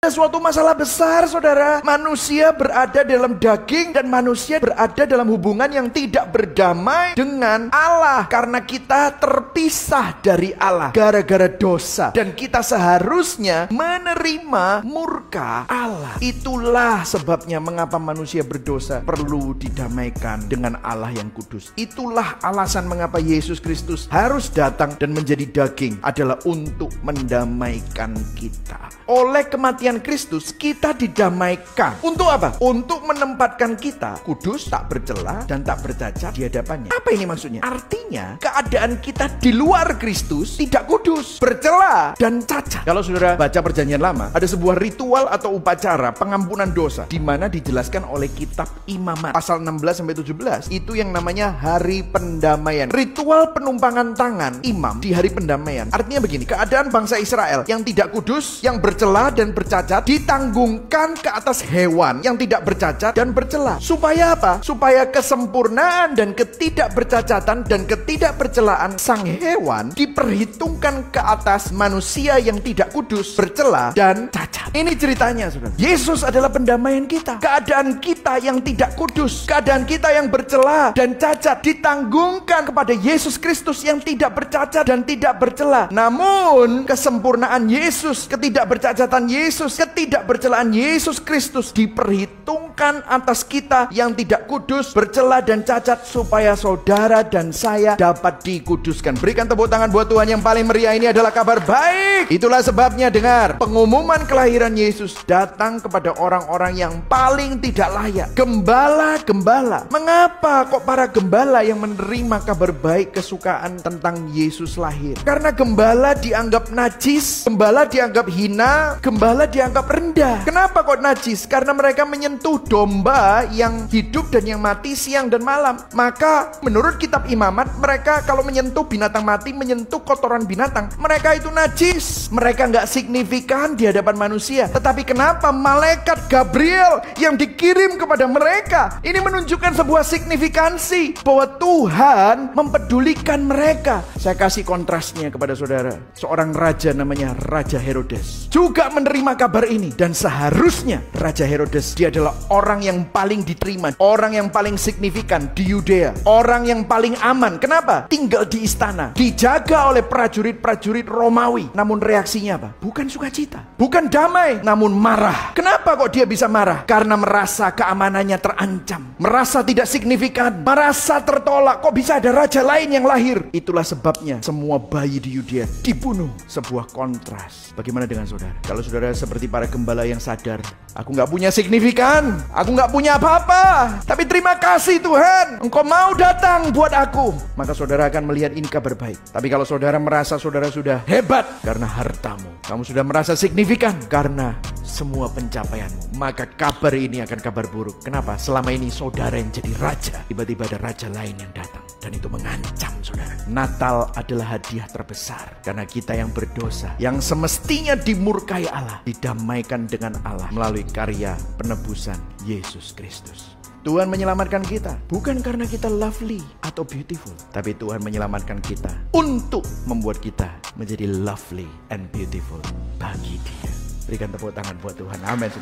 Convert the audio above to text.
suatu masalah besar, saudara. Manusia berada dalam daging dan manusia berada dalam hubungan yang tidak berdamai dengan Allah. Karena kita terpisah dari Allah gara-gara dosa. Dan kita seharusnya menerima murka Allah. Itulah sebabnya mengapa manusia berdosa perlu didamaikan dengan Allah yang kudus. Itulah alasan mengapa Yesus Kristus harus datang dan menjadi daging, adalah untuk mendamaikan kita. Oleh kematian Kristus kita didamaikan. Untuk apa? Untuk menempatkan kita kudus, tak bercela dan tak bercacat di hadapannya. Apa ini maksudnya? Artinya keadaan kita di luar Kristus tidak kudus, bercela dan cacat. Kalau saudara baca Perjanjian Lama, ada sebuah ritual atau upacara pengampunan dosa di mana dijelaskan oleh kitab Imamat pasal 16-17. Itu yang namanya hari pendamaian. Ritual penumpangan tangan imam di hari pendamaian. Artinya begini, keadaan bangsa Israel yang tidak kudus, yang bercela dan bercacat ditanggungkan ke atas hewan yang tidak bercacat dan bercela. Supaya apa? Supaya kesempurnaan dan ketidakbercacatan dan ketidakbercelaan sang hewan diperhitungkan ke atas manusia yang tidak kudus, bercela dan cacat. Ini ceritanya, saudara. Yesus adalah pendamaian kita. Keadaan kita yang tidak kudus, keadaan kita yang bercela dan cacat ditanggungkan kepada Yesus Kristus yang tidak bercacat dan tidak bercela. Namun kesempurnaan Yesus, ketidakbercacatan Yesus, ketidakbercelaan Yesus Kristus diperhitungkan atas kita yang tidak kudus, bercela dan cacat, supaya saudara dan saya dapat dikuduskan. Berikan tepuk tangan buat Tuhan yang paling meriah. Ini adalah kabar baik. Itulah sebabnya dengar, pengumuman kelahiran Yesus datang kepada orang-orang yang paling tidak layak. Gembala-gembala. Mengapa kok para gembala yang menerima kabar baik kesukaan tentang Yesus lahir? Karena gembala dianggap najis, gembala dianggap hina, gembala dianggap rendah. Kenapa kok najis? Karena mereka menyentuh domba yang hidup dan yang mati siang dan malam. Maka menurut kitab Imamat, mereka kalau menyentuh binatang mati, menyentuh kotoran binatang, mereka itu najis. Mereka nggak signifikan di hadapan manusia. Tetapi kenapa malaikat Gabriel yang dikirim kepada mereka ini menunjukkan sebuah signifikansi bahwa Tuhan mempedulikan mereka. Saya kasih kontrasnya kepada saudara. Seorang raja namanya Raja Herodes juga menerima kabar ini. Dan seharusnya Raja Herodes, dia adalah orang yang paling diterima, orang yang paling signifikan di Yudea, orang yang paling aman. Kenapa? Tinggal di istana, dijaga oleh prajurit-prajurit Romawi. Namun reaksinya apa? Bukan sukacita, bukan damai, namun marah. Kenapa kok dia bisa marah? Karena merasa keamanannya terancam, merasa tidak signifikan, merasa tertolak. Kok bisa ada raja lain yang lahir? Itulah sebabnya semua bayi di Yudea dibunuh. Sebuah kontras. Bagaimana dengan saudara? Kalau saudara seperti para gembala yang sadar, aku gak punya signifikan, aku gak punya apa-apa, tapi terima kasih Tuhan, Engkau mau datang buat aku, maka saudara akan melihat ini kabar baik. Tapi kalau saudara merasa saudara sudah hebat karena hartamu, kamu sudah merasa signifikan karena semua pencapaianmu, maka kabar ini akan kabar buruk. Kenapa? Selama ini saudara yang jadi raja, tiba-tiba ada raja lain yang datang, dan itu mengancam saudara. Natal adalah hadiah terbesar, karena kita yang berdosa, yang semestinya dimurkai Allah, didamaikan dengan Allah melalui karya penebusan Yesus Kristus. Tuhan menyelamatkan kita bukan karena kita lovely atau beautiful, tapi Tuhan menyelamatkan kita untuk membuat kita menjadi lovely and beautiful bagi Dia. Berikan tepuk tangan buat Tuhan. Amin.